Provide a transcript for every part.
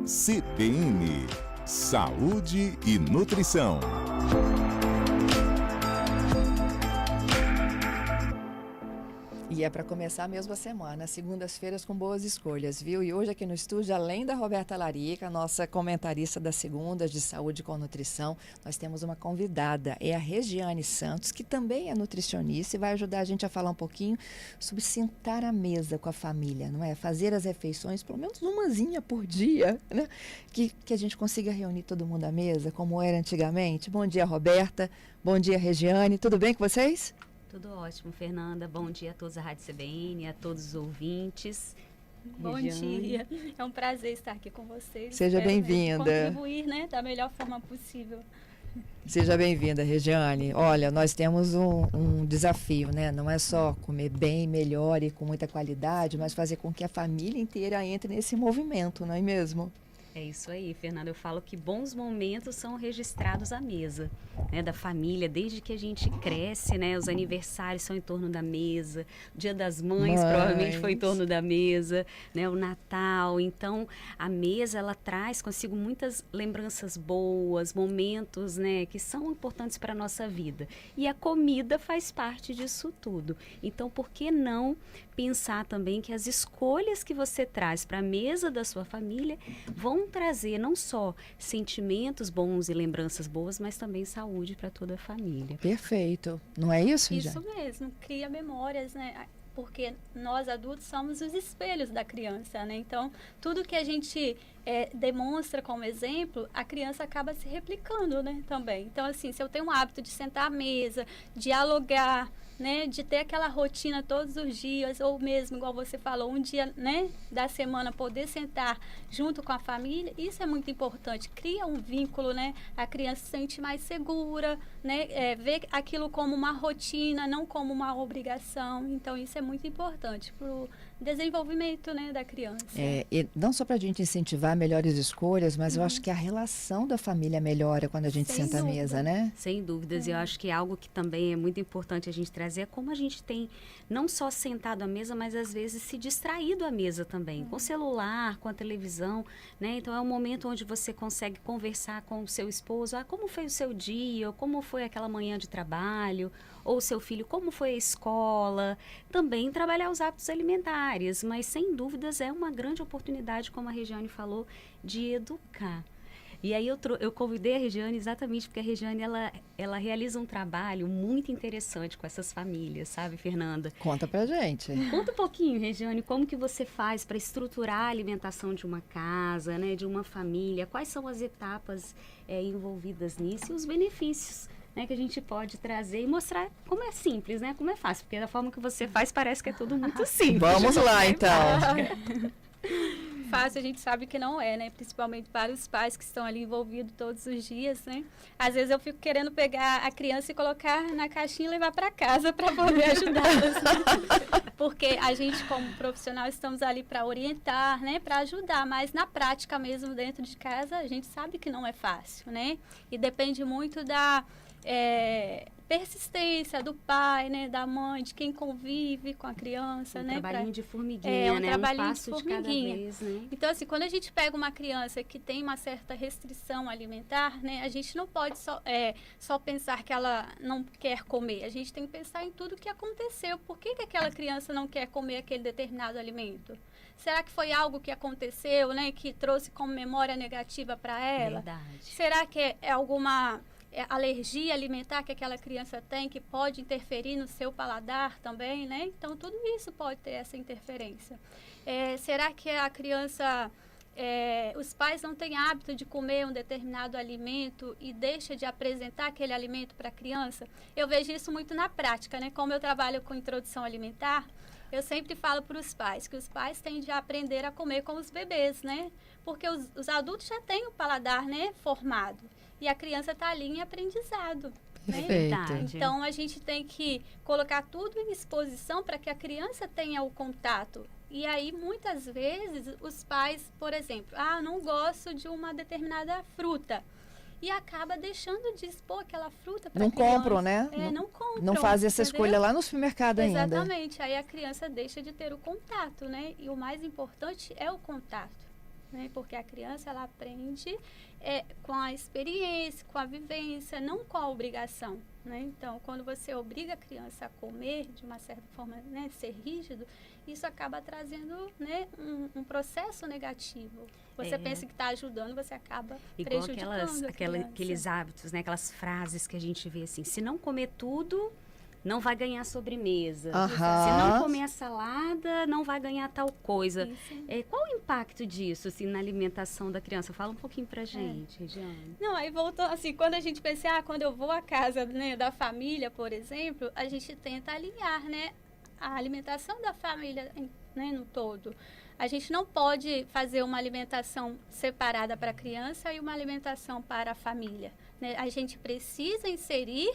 CBN Saúde e Nutrição. E é para começar mesmo a semana, segundas-feiras com boas escolhas, viu? E hoje aqui no estúdio, além da Roberta Larica, nossa comentarista das segundas de saúde com nutrição, nós temos uma convidada, é a Regiane Santos, que também é nutricionista e vai ajudar a gente a falar um pouquinho sobre sentar à mesa com a família, não é? Fazer as refeições, pelo menos umazinha por dia, né? Que a gente consiga reunir todo mundo à mesa, como era antigamente. Bom dia, Roberta. Bom dia, Regiane. Tudo bem com vocês? Tudo ótimo, Fernanda. Bom dia a todos da Rádio CBN, a todos os ouvintes. Bom dia. É um prazer estar aqui com vocês. Seja bem-vinda. Contribuir, da melhor forma possível. Seja bem-vinda, Regiane. Olha, nós temos um desafio, né? Não é só comer bem, melhor e com muita qualidade, mas fazer com que a família inteira entre nesse movimento, não é mesmo? É isso aí, Fernanda. Eu falo que bons momentos são registrados à mesa, né, da família, desde que a gente cresce, né? Os aniversários são em torno da mesa, o Dia das Mães provavelmente foi em torno da mesa, né? O Natal. Então, a mesa, ela traz consigo muitas lembranças boas, momentos, né, que são importantes para a nossa vida. E a comida faz parte disso tudo. Então, por que não pensar também que as escolhas que você traz para a mesa da sua família vão trazer não só sentimentos bons e lembranças boas, mas também saúde para toda a família. Perfeito. Não é isso, Isso mesmo, cria memórias, né? Porque nós adultos somos os espelhos da criança, né? Então, tudo que a gente demonstra como exemplo, a criança acaba se replicando, né? Também. Então, assim, se eu tenho o hábito de sentar à mesa, dialogar, né, de ter aquela rotina todos os dias, ou mesmo, igual você falou, um dia, né, da semana poder sentar junto com a família, isso é muito importante, cria um vínculo, né, a criança se sente mais segura, né, vê aquilo como uma rotina, não como uma obrigação, então isso é muito importante para o desenvolvimento, né, da criança. E não só para a gente incentivar melhores escolhas, mas eu acho que a relação da família melhora quando a gente senta à mesa, né? Sem dúvidas, e eu acho que é algo que também é muito importante a gente trazer, é como a gente tem não só sentado à mesa, mas às vezes se distraído à mesa também, com o celular, com a televisão, né? Então é um momento onde você consegue conversar com o seu esposo, como foi o seu dia, ou como foi aquela manhã de trabalho, ou o seu filho, como foi a escola, também trabalhar os hábitos alimentares, mas sem dúvidas é uma grande oportunidade, como a Regiane falou, de educar. E aí eu convidei a Regiane exatamente porque a Regiane, ela realiza um trabalho muito interessante com essas famílias, sabe, Fernanda? Conta pra gente. Conta um pouquinho, Regiane, como que você faz para estruturar a alimentação de uma casa, né, de uma família, quais são as etapas envolvidas nisso e os benefícios, né, que a gente pode trazer e mostrar como é simples, né, como é fácil, porque da forma que você faz parece que é tudo muito simples. Vamos lá, então. Fácil, a gente sabe que não é, né? Principalmente para os pais que estão ali envolvidos todos os dias, né? Às vezes eu fico querendo pegar a criança e colocar na caixinha e levar para casa para poder ajudá-las, né? Porque a gente, como profissional, estamos ali para orientar, né? Para ajudar, mas na prática mesmo, dentro de casa, a gente sabe que não é fácil, né? E depende muito da persistência do pai, né, da mãe, de quem convive com a criança, né? Trabalhinho de formiguinha, um né? trabalhinho Um passo de cada vez, né? Então, assim, quando a gente pega uma criança que tem uma certa restrição alimentar, né, a gente não pode só pensar que ela não quer comer. A gente tem que pensar em tudo que aconteceu. Por que aquela criança não quer comer aquele determinado alimento? Será que foi algo que aconteceu, né, que trouxe como memória negativa para ela? Verdade. Será que é alguma alergia alimentar que aquela criança tem, que pode interferir no seu paladar também, né? Então, tudo isso pode ter essa interferência. Será que a criança, os pais não têm hábito de comer um determinado alimento e deixa de apresentar aquele alimento para a criança? Eu vejo isso muito na prática, né? Como eu trabalho com introdução alimentar, eu sempre falo para os pais que os pais têm de aprender a comer com os bebês, né? Porque os adultos já têm o paladar, né, formado. E a criança está ali em aprendizado. Perfeito. Né? Então, a gente tem que colocar tudo em exposição para que a criança tenha o contato. E aí, muitas vezes, os pais, por exemplo, não gosto de uma determinada fruta. E acaba deixando de expor aquela fruta para a criança. Não compram, né? Não compram. Não fazem essa entendeu? escolha lá no supermercado ainda. Exatamente. Aí a criança deixa de ter o contato, né? E o mais importante é o contato. né? Porque a criança, ela aprende com a experiência, com a vivência, não com a obrigação, né? Então, quando você obriga a criança a comer, de uma certa forma, né, ser rígido, isso acaba trazendo, né, um processo negativo. Você pensa que está ajudando, você acaba igual prejudicando aqueles hábitos, né? Aquelas frases que a gente vê assim, se não comer tudo, não vai ganhar sobremesa. Se não comer a salada, não vai ganhar tal coisa. Qual o impacto disso, assim, na alimentação da criança? Fala um pouquinho pra gente, Regiane. Não, aí voltou, assim, quando a gente pensa, quando eu vou à casa, né, da família, por exemplo, a gente tenta alinhar, né, a alimentação da família, né, no todo. A gente não pode fazer uma alimentação separada para a criança e uma alimentação para a família, né? A gente precisa inserir,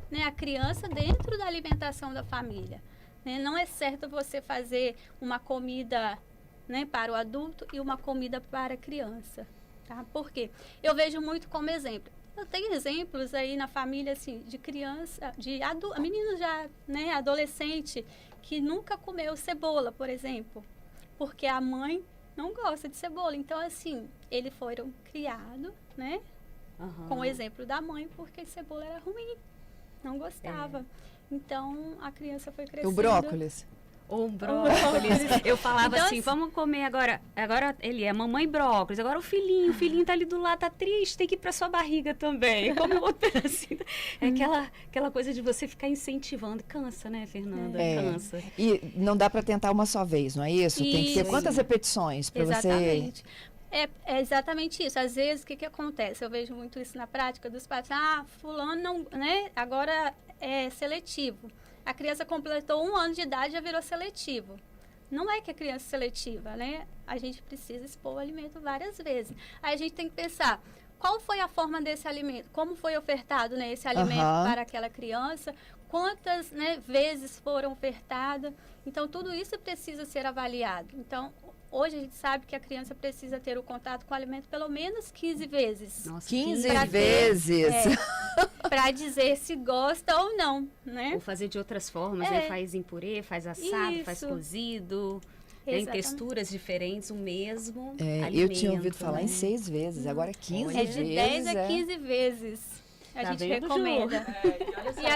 né, a criança dentro da alimentação da família, né? Não é certo você fazer uma comida, né, para o adulto e uma comida para a criança, tá? Por quê? Eu vejo muito como exemplo. Eu tenho exemplos aí na família, assim, de criança, de meninos já, né, adolescente, que nunca comeu cebola, por exemplo, porque a mãe não gosta de cebola. Então, assim, eles foram criados, né, com o exemplo da mãe, porque cebola era ruim. Não gostava. Então, a criança foi crescendo. O brócolis. Ou brócolis. Eu falava então, assim, vamos comer agora. Agora ele é mamãe brócolis. Agora o filhinho tá ali do lado, tá triste, tem que ir pra sua barriga também. Come outro pedacinho. É aquela coisa de você ficar incentivando. Cansa, né, Fernanda? Cansa. E não dá pra tentar uma só vez, não é isso? Tem que ter quantas repetições pra Exatamente. É exatamente isso. Às vezes, o que acontece? Eu vejo muito isso na prática dos pais. Fulano não, né? Agora é seletivo. A criança completou 1 ano de idade e já virou seletivo. Não é que a criança é seletiva, né? A gente precisa expor o alimento várias vezes. Aí a gente tem que pensar, qual foi a forma desse alimento? Como foi ofertado, né, esse alimento para aquela criança? Quantas, né, vezes foram ofertadas? Então, tudo isso precisa ser avaliado. Então, hoje a gente sabe que a criança precisa ter o contato com o alimento pelo menos 15 vezes. Nossa, 15 vezes? Para dizer se gosta ou não, né? Ou fazer de outras formas, né? Faz em purê, faz assado, faz cozido. Em texturas diferentes, o mesmo alimento. Eu tinha ouvido falar em 6 vezes, agora 15 vezes. É de 10 a 15 vezes. A gente recomenda.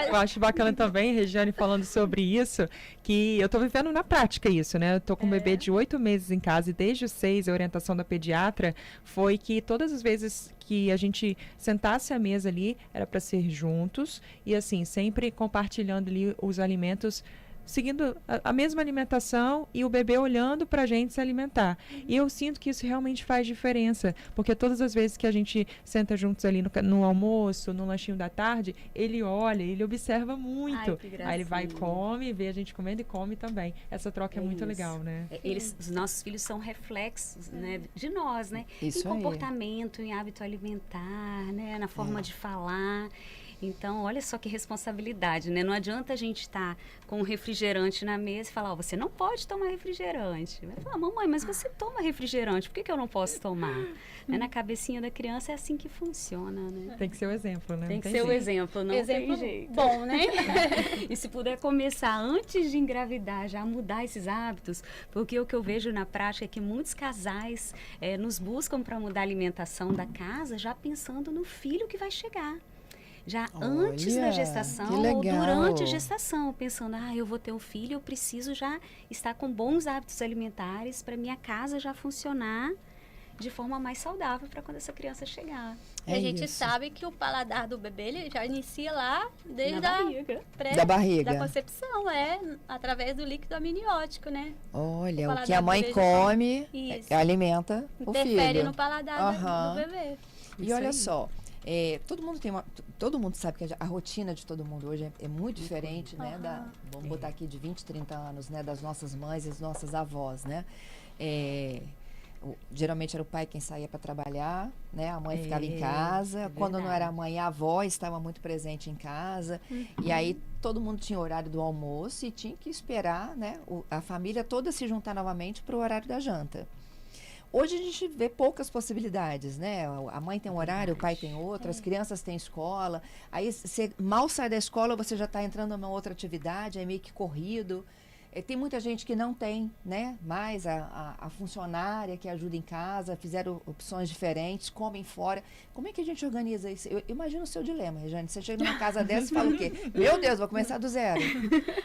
Eu acho bacana também, Regiane, falando sobre isso, que eu estou vivendo na prática isso, né? Eu estou com um bebê de 8 meses em casa e desde os 6, a orientação da pediatra foi que todas as vezes que a gente sentasse à mesa ali, era para ser juntos e assim, sempre compartilhando ali os alimentos, seguindo a mesma alimentação e o bebê olhando para a gente se alimentar. E eu sinto que isso realmente faz diferença, porque todas as vezes que a gente senta juntos ali no almoço, no lanchinho da tarde, ele olha, ele observa muito. Aí ele vai e come, vê a gente comendo e come também. Essa troca é muito legal, né? Os nossos filhos são reflexos, né, de nós, né? Isso em comportamento, em hábito alimentar, né, na forma de falar. Então, olha só que responsabilidade, né? Não adianta a gente estar com um refrigerante na mesa e falar, você não pode tomar refrigerante. Vai falar, mamãe, mas você toma refrigerante, por que eu não posso tomar? Na cabecinha da criança é assim que funciona, né? Tem que ser o exemplo, né? Tem que ser o exemplo, não tem jeito. Bom, né? E se puder começar antes de engravidar, já mudar esses hábitos, porque o que eu vejo na prática é que muitos casais nos buscam para mudar a alimentação da casa, já pensando no filho que vai chegar. Já antes da gestação ou durante a gestação, pensando, eu vou ter um filho, eu preciso já estar com bons hábitos alimentares para minha casa já funcionar de forma mais saudável para quando essa criança chegar. A gente sabe que o paladar do bebê ele já inicia lá desde da barriga. Da concepção, através do líquido amniótico, né? Olha, o que a mãe come alimenta o filho. Interfere no paladar do bebê. E olha só, todo mundo sabe que a rotina de todo mundo hoje é muito diferente, né? Vamos botar aqui de 20, 30 anos, né? Das nossas mães e das nossas avós, né? Geralmente era o pai quem saía para trabalhar, né? A mãe ficava em casa. Quando não era a mãe, a avó estava muito presente em casa. E aí todo mundo tinha o horário do almoço e tinha que esperar, né? A família toda se juntar novamente para o horário da janta. Hoje a gente vê poucas possibilidades, né? A mãe tem um horário, o pai tem outro, as crianças têm escola. Aí você mal sai da escola, você já está entrando numa outra atividade, é meio que corrido. Tem muita gente que não tem, né? Mais a funcionária que ajuda em casa, fizeram opções diferentes, comem fora. Como é que a gente organiza isso? Eu imagino o seu dilema, Regiane. Você chega numa casa dessa e fala o quê? Meu Deus, vou começar do zero.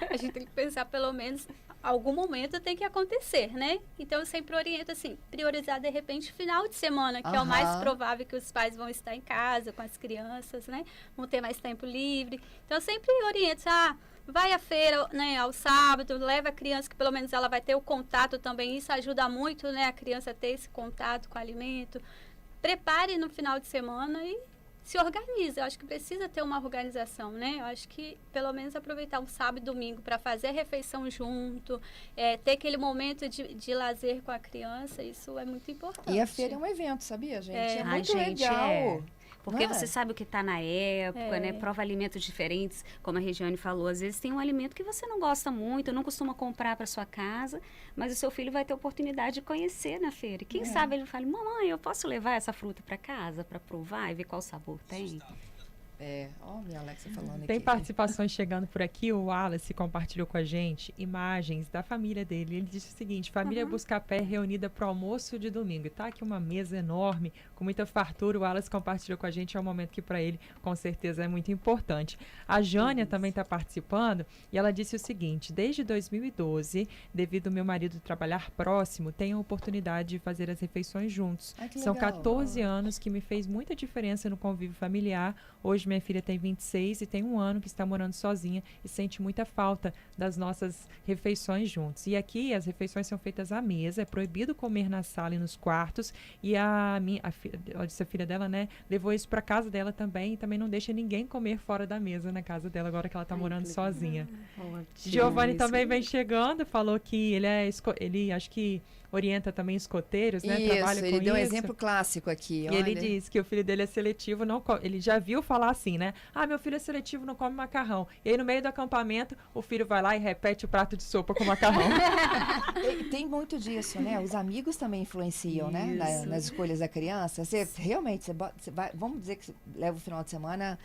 A gente tem que pensar, pelo menos, algum momento tem que acontecer, né? Então, eu sempre oriento, assim, priorizar, de repente, final de semana, que é o mais provável que os pais vão estar em casa com as crianças, né? Vão ter mais tempo livre. Então, eu sempre oriento, vai à feira, né, ao sábado, leva a criança, que pelo menos ela vai ter o contato também. Isso ajuda muito, né, a criança a ter esse contato com o alimento. Prepare no final de semana e se organize. Eu acho que precisa ter uma organização, né? Eu acho que pelo menos aproveitar um sábado e domingo para fazer a refeição junto, ter aquele momento de lazer com a criança, isso é muito importante. E a feira é um evento, sabia, gente? É muito gente, legal. Porque você sabe o que está na época, né? Prova alimentos diferentes, como a Regiane falou. Às vezes tem um alimento que você não gosta muito, não costuma comprar para sua casa, mas o seu filho vai ter oportunidade de conhecer na feira. E quem sabe ele fala, mamãe, eu posso levar essa fruta para casa para provar e ver qual sabor tem? Minha Alexa falando aqui. Tem participações chegando por aqui. O Wallace compartilhou com a gente imagens da família dele. Ele disse o seguinte: família Buscapé reunida para o almoço de domingo. E tá aqui uma mesa enorme, com muita fartura. O Wallace compartilhou com a gente. É um momento que para ele, com certeza, é muito importante. A Jânia também está participando e ela disse o seguinte: desde 2012, devido ao meu marido trabalhar próximo, tenho a oportunidade de fazer as refeições juntos. São 14 anos que me fez muita diferença no convívio familiar. Hoje minha filha tem 26 e tem 1 ano que está morando sozinha e sente muita falta das nossas refeições juntos. E aqui as refeições são feitas à mesa, é proibido comer na sala e nos quartos. E a filha dela, né, levou isso para casa dela também e também não deixa ninguém comer fora da mesa na casa dela agora que ela está morando sozinha. Giovanni também vem chegando, falou que ele acho que orienta também escoteiros, né? Isso, Trabalha com ele deu um isso. exemplo clássico aqui. E ele diz que o filho dele é seletivo, ele já viu falar assim, né? Meu filho é seletivo, não come macarrão. E aí, no meio do acampamento, o filho vai lá e repete o prato de sopa com macarrão. Tem muito disso, né? Os amigos também influenciam, né? Nas escolhas da criança. Você realmente, vamos dizer que você leva o final de semana...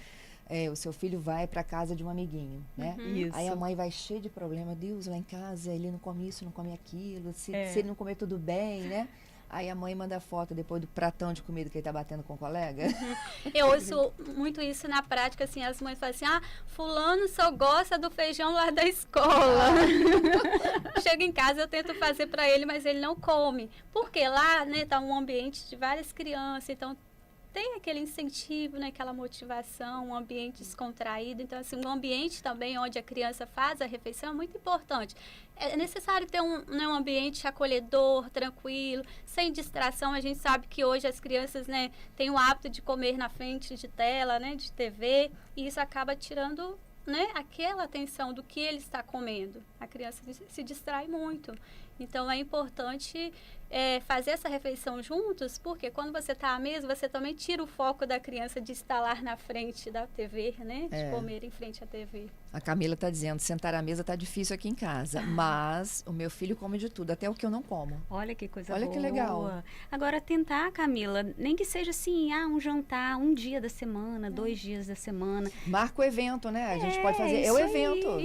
o seu filho vai para casa de um amiguinho, né? Isso. Aí a mãe vai cheia de problema. Deus, lá em casa ele não come isso, não come aquilo. Se ele não comer, tudo bem, né? Aí a mãe manda foto depois do pratão de comida que ele tá batendo com o colega. Eu ouço muito isso na prática, assim, as mães falam assim, fulano só gosta do feijão lá da escola. Chega em casa, eu tento fazer para ele, mas ele não come. Porque lá, né, tá um ambiente de várias crianças, então tem aquele incentivo, né, aquela motivação, um ambiente descontraído. Então, assim, um ambiente também onde a criança faz a refeição é muito importante. É necessário ter um ambiente acolhedor, tranquilo, sem distração. A gente sabe que hoje as crianças, né, têm o hábito de comer na frente de tela, né, de TV, e isso acaba tirando, né, aquela atenção do que ele está comendo. A criança se distrai muito. Então, é importante fazer essa refeição juntos, porque quando você está à mesa, você também tira o foco da criança de estar lá na frente da TV, né? De comer em frente à TV. A Camila está dizendo, sentar à mesa está difícil aqui em casa, mas o meu filho come de tudo, até o que eu não como. Olha que coisa boa. Olha que legal. Agora, tentar, Camila, nem que seja assim, um jantar, um dia da semana, 2 dias da semana. Marca o evento, né? A gente pode fazer, o evento.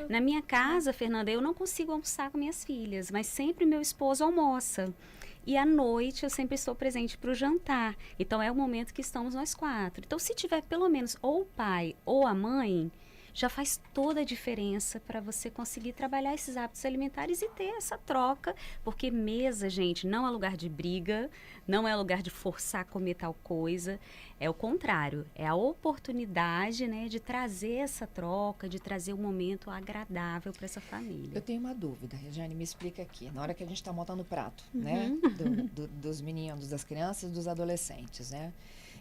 Na minha casa, Fernanda, eu não consigo almoçar com minhas filhas, mas sempre meu esposo almoça. E à noite eu sempre estou presente para o jantar. Então é o momento que estamos nós 4. Então se tiver pelo menos ou o pai ou a mãe, já faz toda a diferença para você conseguir trabalhar esses hábitos alimentares e ter essa troca. Porque mesa, gente, não é lugar de briga, não é lugar de forçar a comer tal coisa. É o contrário, é a oportunidade, né, de trazer essa troca, de trazer um momento agradável para essa família. Eu tenho uma dúvida, Regiane, me explica aqui. Na hora que a gente está montando o prato, né, dos meninos, das crianças, dos adolescentes, né?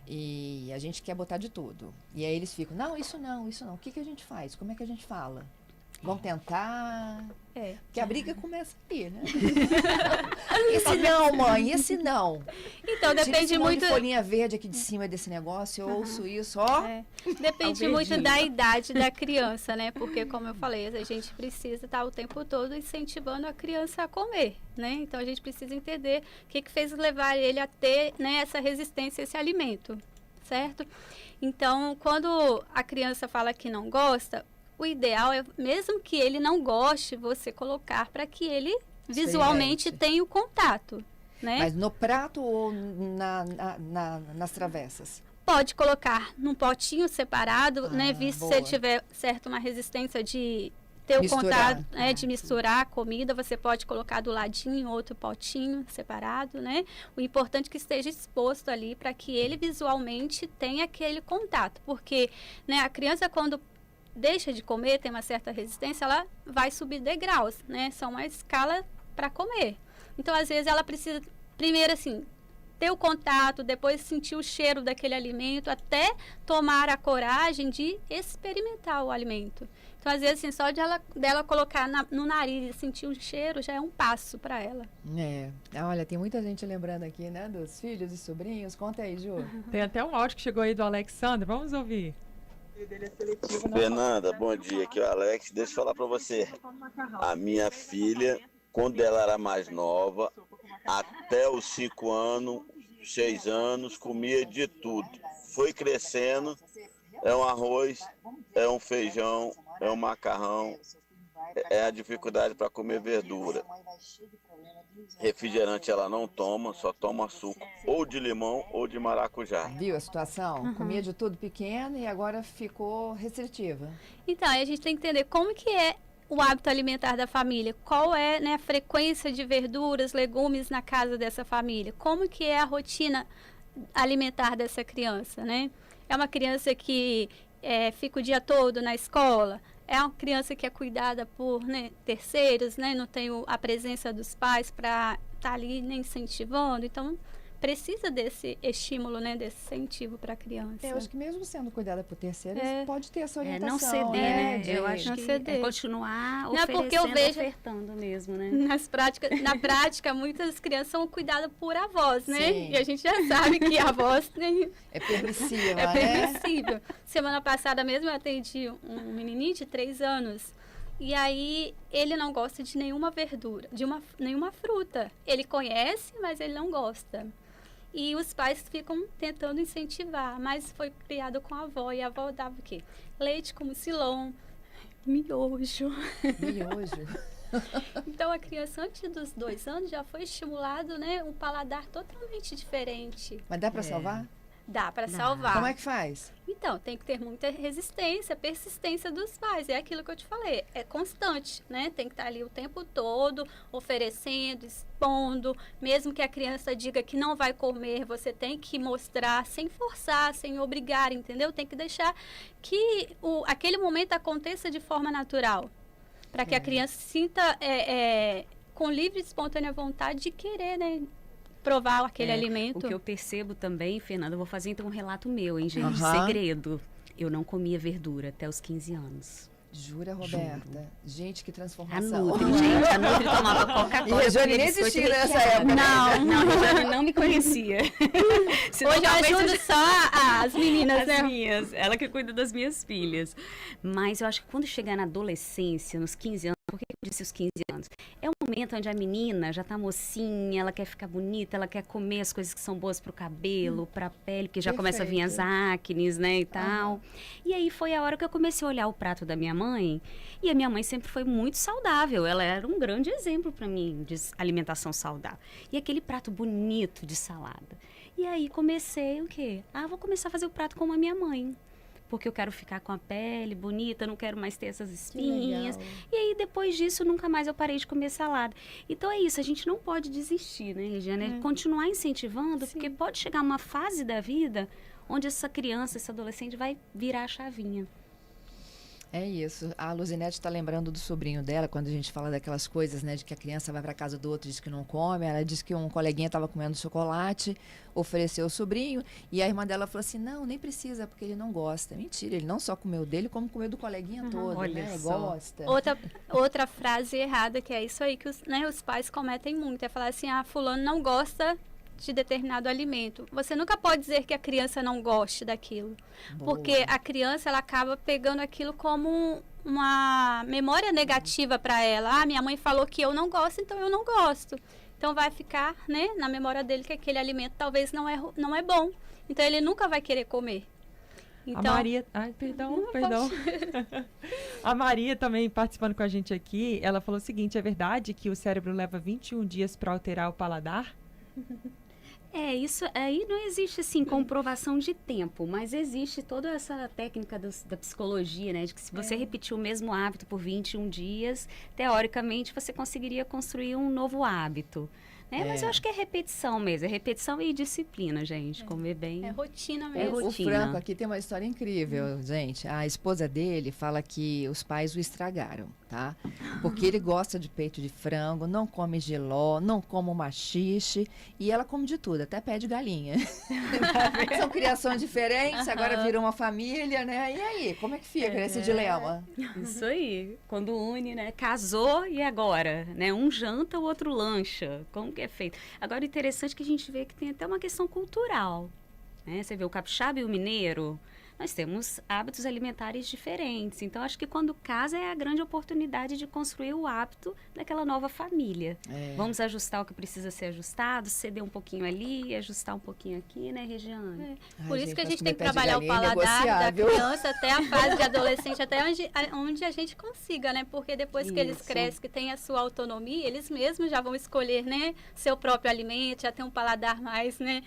E a gente quer botar de tudo. E aí eles ficam, não, isso não, isso não. O que a gente faz? Como é que a gente fala? Vamos tentar... Porque a briga começa aí, né? Esse não, mãe, esse não. Então, depende muito... de folhinha verde aqui de cima desse negócio, eu ouço isso, ó. Depende muito da idade da criança, né? Porque, como eu falei, a gente precisa estar o tempo todo incentivando a criança a comer, né? Então, a gente precisa entender o que fez levar ele a ter, né, essa resistência a esse alimento, certo? Então, quando a criança fala que não gosta... o ideal é, mesmo que ele não goste, você colocar para que ele visualmente tenha o contato, né? Mas no prato ou nas travessas? Pode colocar num potinho separado, né? Visto boa. se ele tiver, certo, uma resistência de ter o contato, de misturar a comida, você pode colocar do ladinho outro potinho separado, né? O importante é que esteja exposto ali para que ele visualmente tenha aquele contato, porque, né, a criança quando deixa de comer, tem uma certa resistência, ela vai subir degraus, né? São uma escala para comer. Então, às vezes, ela precisa, primeiro, assim, ter o contato, depois sentir o cheiro daquele alimento, até tomar a coragem de experimentar o alimento. Então, às vezes, assim, só dela colocar no nariz e sentir o cheiro já é um passo para ela. Olha, tem muita gente lembrando aqui, né, dos filhos e sobrinhos. Conta aí, Ju. Tem até um áudio que chegou aí do Alexandre, vamos ouvir. Fernanda, bom dia, aqui é o Alex. Deixa eu falar para você. A minha filha, quando ela era mais nova, até os 5 anos, 6 anos, comia de tudo. Foi crescendo, é um arroz, é um feijão, é um macarrão, é a dificuldade para comer verdura. Refrigerante ela não toma, só toma suco ou de limão ou de maracujá. Viu a situação? Comia de tudo pequeno e agora ficou restritiva. Então, aí a gente tem que entender como que é o hábito alimentar da família, qual é, né, a frequência de verduras, legumes na casa dessa família, como que é a rotina alimentar dessa criança, né? É uma criança que fica o dia todo na escola, é uma criança que é cuidada por, né, terceiros, né, não tem a presença dos pais para estar ali, né, incentivando, então precisa desse estímulo, né, desse incentivo para a criança. Eu acho que mesmo sendo cuidada por terceiros, pode ter essa orientação. Não ceder, né? De... Eu acho não que ceder. Continuar Não, oferecendo, porque eu vejo ofertando mesmo, né? Na prática, muitas crianças são cuidadas por avós, né? Sim. E a gente já sabe que a avós é permissiva, é né? permissível. Semana passada mesmo eu atendi um menininho de 3 anos. E aí ele não gosta de nenhuma verdura, nenhuma fruta. Ele conhece, mas ele não gosta. E os pais ficam tentando incentivar, mas foi criado com a avó. E a avó dava o quê? Leite com mucilon, miojo. Miojo. Então, a criança, antes dos 2 anos, já foi estimulado, né, um paladar totalmente diferente. Mas dá para salvar? Dá para salvar. Como é que faz? Então, tem que ter muita resistência, persistência dos pais. É aquilo que eu te falei, é constante, né? Tem que estar ali o tempo todo, oferecendo, expondo. Mesmo que a criança diga que não vai comer, você tem que mostrar, sem forçar, sem obrigar, entendeu? Tem que deixar que aquele momento aconteça de forma natural. Para que a criança sinta com livre e espontânea vontade de querer, né, provar aquele alimento. O que eu percebo também, Fernanda, eu vou fazer então um relato meu, hein, gente? Uhum. Segredo. Eu não comia verdura até os 15 anos. Jura, Roberta? Juro. Gente, que A transformação. Nutri, gente, a Nutri tomava Coca-Cola. E a Regiane nem existia nessa época. Não, a Regiane não me conhecia. Senão, Hoje eu talvez ajudo só as meninas, né? as minhas, ela que cuida das minhas filhas. Mas eu acho que quando chegar na adolescência, nos 15 anos, por que eu disse os 15 anos? É um momento onde a menina já tá mocinha, ela quer ficar bonita, ela quer comer as coisas que são boas pro cabelo, pra pele, porque já começa a vir as acnes, né, e tal. E aí foi a hora que eu comecei a olhar o prato da minha mãe, e a minha mãe sempre foi muito saudável, ela era um grande exemplo para mim de alimentação saudável. E aquele prato bonito de salada. E aí comecei o quê? Vou começar a fazer o prato como a minha mãe. Porque eu quero ficar com a pele bonita, não quero mais ter essas espinhas. E aí, depois disso, nunca mais eu parei de comer salada. Então, é isso, a gente não pode desistir, né, Regiane? Continuar incentivando, porque pode chegar uma fase da vida onde essa criança, esse adolescente vai virar a chavinha. É isso. A Luzinete está lembrando do sobrinho dela, quando a gente fala daquelas coisas, né, de que a criança vai para casa do outro e diz que não come. Ela disse que um coleguinha estava comendo chocolate, ofereceu o sobrinho, e a irmã dela falou assim, não, nem precisa, porque ele não gosta. Mentira, ele não só comeu dele, como comeu do coleguinha todo, olha né? só. Gosta. Outra frase errada, que é isso aí que os pais cometem muito, é falar assim, fulano não gosta de determinado alimento. Você nunca pode dizer que a criança não goste daquilo. Boa. Porque a criança, ela acaba pegando aquilo como uma memória negativa para ela. Minha mãe falou que eu não gosto, então eu não gosto. Então vai ficar, né, na memória dele que aquele alimento talvez não é bom. Então ele nunca vai querer comer. Então, A Maria... Ai, perdão. A Maria também participando com a gente aqui, ela falou o seguinte, é verdade que o cérebro leva 21 dias para alterar o paladar? Isso aí não existe, assim, comprovação de tempo, mas existe toda essa técnica da psicologia, né? De que se você repetir o mesmo hábito por 21 dias, teoricamente você conseguiria construir um novo hábito. Né? Mas eu acho que é repetição mesmo, é repetição e disciplina, gente, comer bem. é rotina É mesmo. O rotina. Franco aqui tem uma história incrível, gente. A esposa dele fala que os pais o estragaram, tá? Porque ele gosta de peito de frango, não come jiló, não come maxixe e ela come de tudo, até pé de galinha. São criações diferentes, agora virou uma família, né? E aí, como é que fica esse dilema? Isso aí, quando une, né? Casou e agora, né? Um janta, o outro lancha. Como que é feito? Agora, interessante que a gente vê que tem até uma questão cultural, né? Você vê o capixaba e o mineiro, nós temos hábitos alimentares diferentes. Então, acho que quando casa é a grande oportunidade de construir o hábito daquela nova família. Vamos ajustar o que precisa ser ajustado, ceder um pouquinho ali, ajustar um pouquinho aqui, né, Regiane? Por isso gente, que a mas gente tem comer que pé de trabalhar o galinha é paladar da negociável. criança até a fase de adolescente, até onde a gente consiga, né? Porque depois que eles Isso. crescem, que têm a sua autonomia, eles mesmos já vão escolher, né, seu próprio alimento, já tem um paladar mais, né,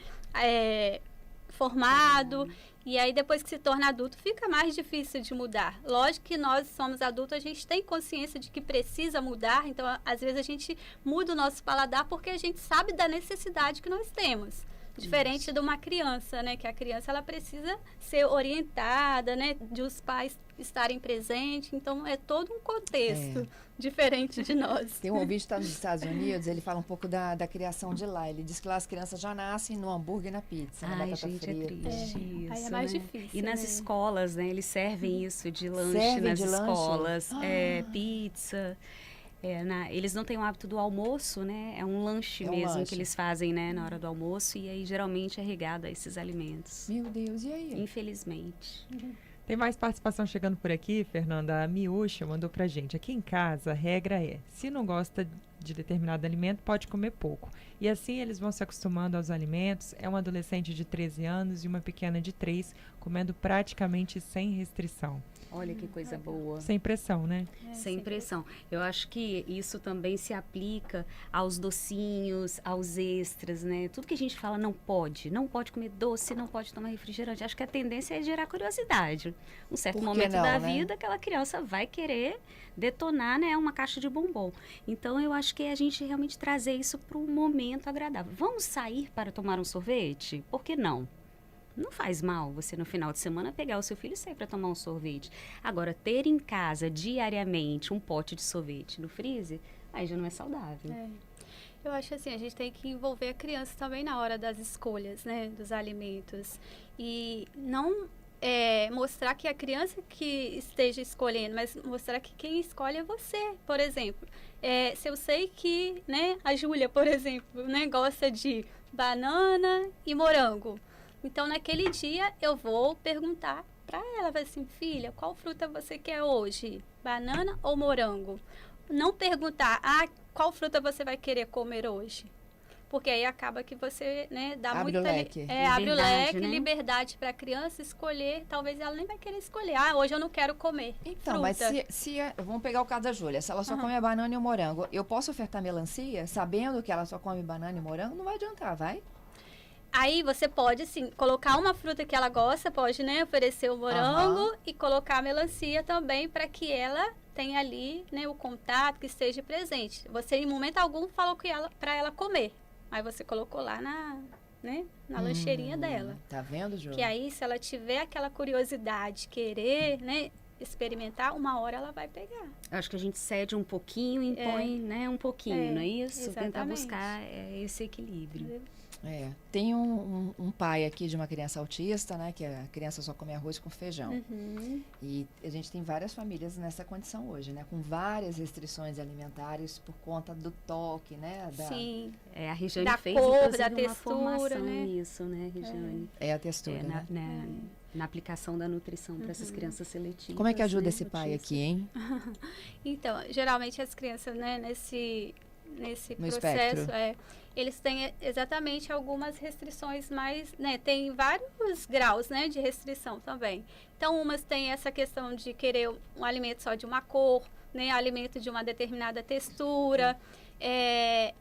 formado. E aí, depois que se torna adulto, fica mais difícil de mudar. Lógico que nós somos adultos, a gente tem consciência de que precisa mudar. Então, às vezes, a gente muda o nosso paladar porque a gente sabe da necessidade que nós temos. Diferente de uma criança, né? Que a criança, ela precisa ser orientada, né? De os pais estarem presentes. Então, é todo um contexto diferente de nós. Tem um ouvinte que está nos Estados Unidos, ele fala um pouco da criação de lá. Ele diz que lá as crianças já nascem no hambúrguer e na pizza, na Ai, batata gente, frita. é triste isso, Aí é mais né? difícil, E nas né? escolas, né? Eles servem isso de lanche Servem nas de lanche? escolas. Pizza. Eles não têm o hábito do almoço, né? É um lanche É um mesmo lanche. que eles fazem, né? Na hora do almoço. E aí, geralmente, é regado a esses alimentos. Meu Deus, e aí? Infelizmente. Tem mais participação chegando por aqui, Fernanda. A Miúcha mandou pra gente. Aqui em casa, a regra é, se não gosta de determinado alimento, pode comer pouco. E assim eles vão se acostumando aos alimentos. É um adolescente de 13 anos e uma pequena de 3, comendo praticamente sem restrição. Olha que coisa boa. Sem pressão, né? Sem pressão. Eu acho que isso também se aplica aos docinhos, aos extras, né? Tudo que a gente fala não pode comer doce, não pode tomar refrigerante. Acho que a tendência é gerar curiosidade. Um certo Por que momento não, da né? vida, aquela criança vai querer detonar, né, uma caixa de bombom. Então, eu acho que é a gente realmente trazer isso para um momento agradável. Vamos sair para tomar um sorvete? Por que não? Não faz mal você, no final de semana, pegar o seu filho e sair para tomar um sorvete. Agora, ter em casa, diariamente, um pote de sorvete no freezer, aí já não é saudável. Eu acho assim, a gente tem que envolver a criança também na hora das escolhas, né, dos alimentos. E não mostrar que a criança que esteja escolhendo, mas mostrar que quem escolhe é você. Por exemplo, se eu sei que, né, a Júlia, por exemplo, né, gosta de banana e morango. Então, naquele dia, eu vou perguntar para ela, vai assim, filha, qual fruta você quer hoje? Banana ou morango? Não perguntar, qual fruta você vai querer comer hoje? Porque aí acaba que você, né, dá Abre muita... o leque. abre o leque, né? liberdade para a criança escolher. Talvez ela nem vai querer escolher. Hoje eu não quero comer Então, fruta. mas vamos pegar o caso da Júlia. Se ela só come a banana e o morango, eu posso ofertar melancia, sabendo que ela só come banana e morango? Não vai adiantar, vai? Aí você pode, assim, colocar uma fruta que ela gosta, pode, né, oferecer o morango e colocar a melancia também para que ela tenha ali, né, o contato, que esteja presente. Você, em momento algum, falou que para ela comer. Aí você colocou lá na lancheirinha dela. Tá vendo, Júlia? Que aí, se ela tiver aquela curiosidade, querer, né, experimentar, uma hora ela vai pegar. Acho que a gente cede um pouquinho e impõe, né, um pouquinho, não é isso? Tentar exatamente. buscar esse equilíbrio. Tem um pai aqui de uma criança autista, né? Que a criança só come arroz com feijão. E a gente tem várias famílias nessa condição hoje, né? Com várias restrições alimentares por conta do toque, né? Sim. A Regiane Da fez, cor, inclusive, da uma textura, formação né? nisso, né, Regiane? É a textura, né? Na aplicação da nutrição para essas crianças seletivas. Como é que ajuda né, esse pai autistas. aqui, hein? Então, geralmente as crianças, né, nesse No processo, espectro. eles têm exatamente algumas restrições mais, né, tem vários graus, né, de restrição também. Então, umas têm essa questão de querer um alimento só de uma cor, né, alimento de uma determinada textura,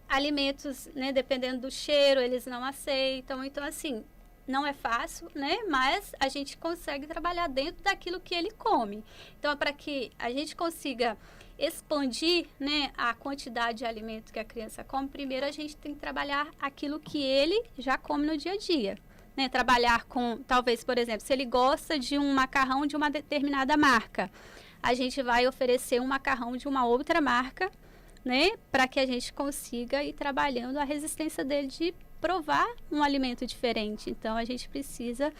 alimentos, né, dependendo do cheiro, eles não aceitam. Então, assim, não é fácil, né, mas a gente consegue trabalhar dentro daquilo que ele come. Então, para que a gente consiga expandir, né, a quantidade de alimento que a criança come, primeiro a gente tem que trabalhar aquilo que ele já come no dia a dia, né? Trabalhar com, talvez, por exemplo, se ele gosta de um macarrão de uma determinada marca, a gente vai oferecer um macarrão de uma outra marca, né, para que a gente consiga ir trabalhando a resistência dele de provar um alimento diferente. Então, a gente precisa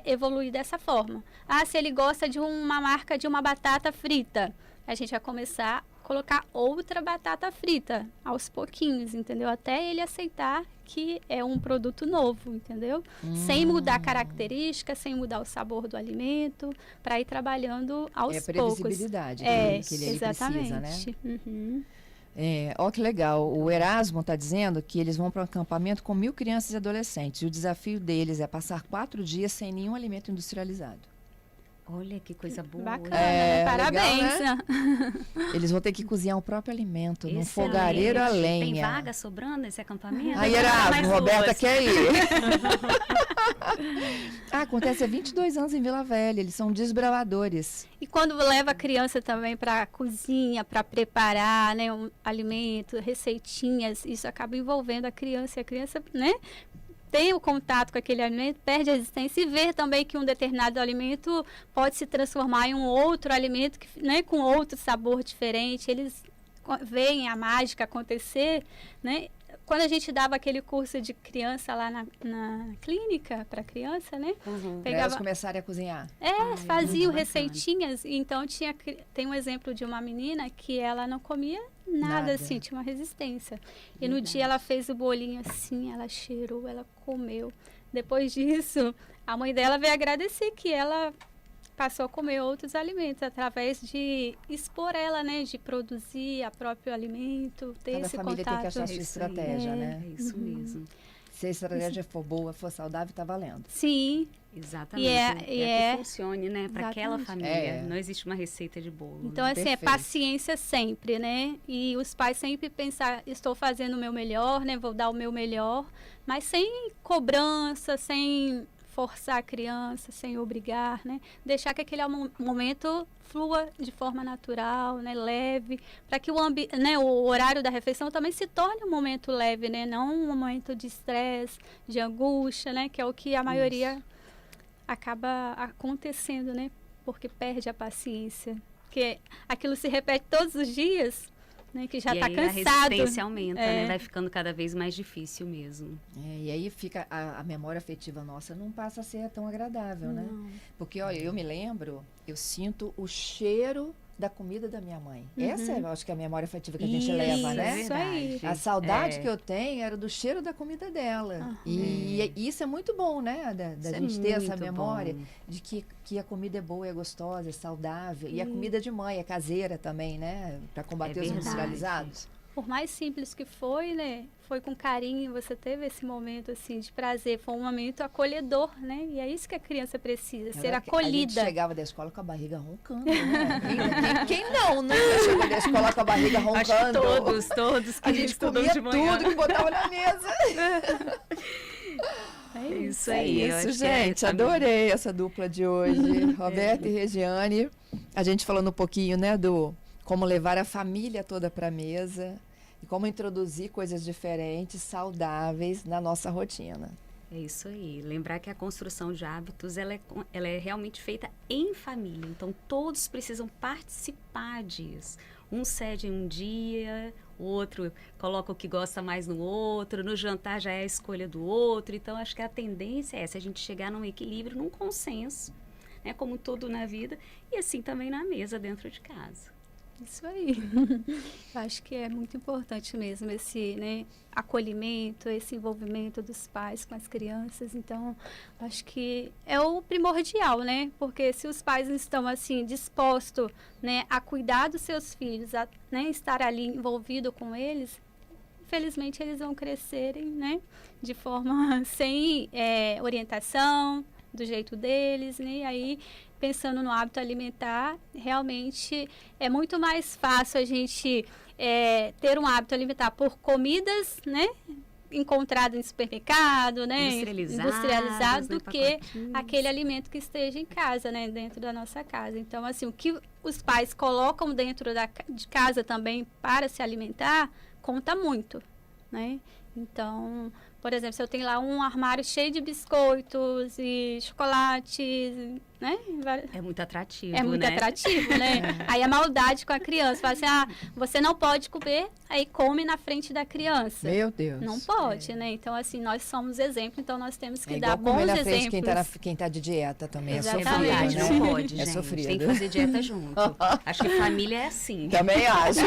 evoluir dessa forma. Se ele gosta de uma marca de uma batata frita, a gente vai começar a colocar outra batata frita aos pouquinhos, entendeu? Até ele aceitar que é um produto novo, entendeu? Sem mudar a característica, sem mudar o sabor do alimento, para ir trabalhando aos poucos. É a previsibilidade que ele exatamente. precisa, né? Uhum. Ó, que legal. O Erasmo está dizendo que eles vão para um acampamento com 1.000 crianças e adolescentes. E o desafio deles é passar 4 dias sem nenhum alimento industrializado. Olha que coisa boa. Bacana, né? Parabéns. Legal, né? Eles vão ter que cozinhar o próprio alimento, num Excelente. fogareiro a lenha. Tem vaga sobrando nesse acampamento? Aí, Erasmo, Roberta quer ir. Acontece há 22 anos em Vila Velha, eles são desbravadores. E quando leva a criança também para a cozinha, para preparar, né, um alimento, receitinhas, isso acaba envolvendo a criança. E a criança, né, tem o contato com aquele alimento, perde a resistência e vê também que um determinado alimento pode se transformar em um outro alimento, que, né, com outro sabor diferente. Eles veem a mágica acontecer, né? Quando a gente dava aquele curso de criança lá na clínica, para criança, né? Para elas começarem a cozinhar. Faziam receitinhas. Então, tem um exemplo de uma menina que ela não comia nada assim, tinha uma resistência. E no dia ela fez o bolinho assim, ela cheirou, ela comeu. Depois disso, a mãe dela veio agradecer que ela passou a comer outros alimentos através de expor ela, né, de produzir a próprio alimento, ter Cada esse família contato. tem que achar a sua estratégia, né? É isso mesmo. Se a estratégia for boa, for saudável, tá valendo. Sim. Exatamente. Que funcione, né, para aquela família. Não existe uma receita de bolo. Então, assim, Perfeito. é paciência sempre, né? E os pais sempre pensar, estou fazendo o meu melhor, né? Vou dar o meu melhor, mas sem cobrança, sem forçar a criança, sem obrigar, né? Deixar que aquele momento flua de forma natural, né? Leve, para que o horário da refeição também se torne um momento leve, né? Não um momento de estresse, de angústia, né? Que é o que a maioria acaba acontecendo, né? Porque perde a paciência. Porque aquilo se repete todos os dias, né? Que já está cansado. A resistência aumenta, né? Vai ficando cada vez mais difícil mesmo. E aí fica a memória afetiva nossa não passa a ser tão agradável, né? Porque, olha, eu me lembro, eu sinto o cheiro da comida da minha mãe. Essa eu acho que é a memória afetiva que a gente leva, né? Isso aí. A saudade que eu tenho era do cheiro da comida dela. E isso é muito bom, né? Da gente ter essa memória de que a comida é boa, é gostosa, é saudável. E a comida de mãe é caseira também, né? Para combater os industrializados. Por mais simples que foi, né? Foi com carinho, você teve esse momento, assim, de prazer. Foi um momento acolhedor, né? E é isso que a criança precisa, ser acolhida. A gente chegava da escola com a barriga roncando, né? Quem nunca chegou da escola com a barriga roncando? Acho que todos que a gente comia de manhã. tudo que botava na mesa. É isso aí. É isso, gente. Adorei essa dupla de hoje. Roberta e Regiane. A gente falando um pouquinho, né, do como levar a família toda para a mesa e como introduzir coisas diferentes, saudáveis na nossa rotina. É isso aí. Lembrar que a construção de hábitos, ela é realmente feita em família. Então, todos precisam participar disso. Um cede em um dia, o outro coloca o que gosta mais no outro, no jantar já é a escolha do outro. Então, acho que a tendência é essa, a gente chegar num equilíbrio, num consenso, né, como tudo na vida, e assim também na mesa, dentro de casa. Isso aí. Eu acho que é muito importante mesmo esse, né, acolhimento, esse envolvimento dos pais com as crianças. Então, acho que é o primordial, né? Porque se os pais não estão, assim, dispostos, né, a cuidar dos seus filhos, a, né, estar ali envolvido com eles, infelizmente eles vão crescerem, né, de forma sem orientação, do jeito deles, né? E aí, pensando no hábito alimentar, realmente é muito mais fácil a gente ter um hábito alimentar por comidas, né, encontrado em supermercado, né, industrializado, do que aquele alimento que esteja em casa, né, dentro da nossa casa. Então, assim, o que os pais colocam dentro de casa também para se alimentar conta muito, né? Então, por exemplo, se eu tenho lá um armário cheio de biscoitos e chocolates, né? É muito atrativo, É muito atrativo, né? Aí a maldade com a criança. Fala assim, você não pode comer, aí come na frente da criança. Meu Deus. Não pode, né? Então, assim, nós somos exemplo, então nós temos que dar igual bons comer na exemplos. frente quem tá de dieta também. Exatamente. É sofrido, verdade, né? não pode, É gente. sofrido. Tem que fazer dieta junto. Acho que família é assim. Também acho.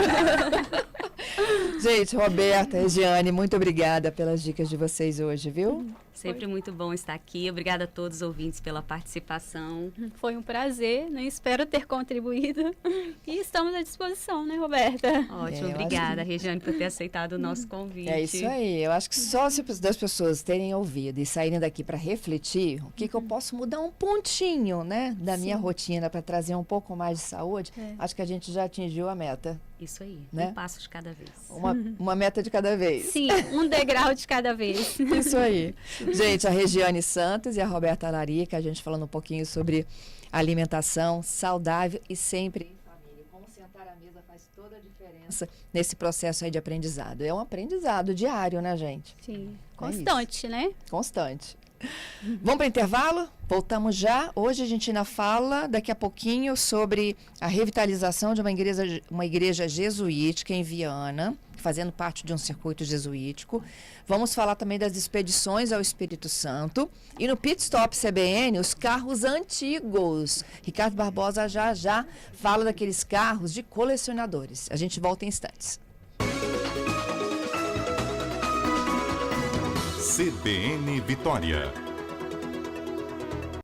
Gente, Roberta, Regiane, muito obrigada pelas dicas de vocês hoje, viu? Sempre muito bom estar aqui. Obrigada a todos os ouvintes pela participação. Foi um prazer, né? Espero ter contribuído. E estamos à disposição, né, Roberta? Ótimo, obrigada, Regiane, por ter aceitado o nosso convite. É isso aí. Eu acho que só se das pessoas terem ouvido e saírem daqui para refletir, o que eu posso mudar um pontinho, né, da minha rotina para trazer um pouco mais de saúde, acho que a gente já atingiu a meta. Isso aí, né? um passo de cada vez. Uma meta de cada vez. Sim, um degrau de cada vez. Isso aí. Gente, a Regiane Santos e a Roberta Larica, a gente falando um pouquinho sobre alimentação saudável e sempre em família. Como sentar à mesa faz toda a diferença nesse processo aí de aprendizado. É um aprendizado diário, né, gente? Sim, constante, né? Constante. Vamos para o intervalo? Voltamos já. Hoje a gente ainda fala, daqui a pouquinho, sobre a revitalização de uma igreja jesuítica em Viana, fazendo parte de um circuito jesuítico. Vamos falar também das expedições ao Espírito Santo. E no Pit Stop CBN, os carros antigos. Ricardo Barbosa já fala daqueles carros de colecionadores. A gente volta em instantes. CBN Vitória.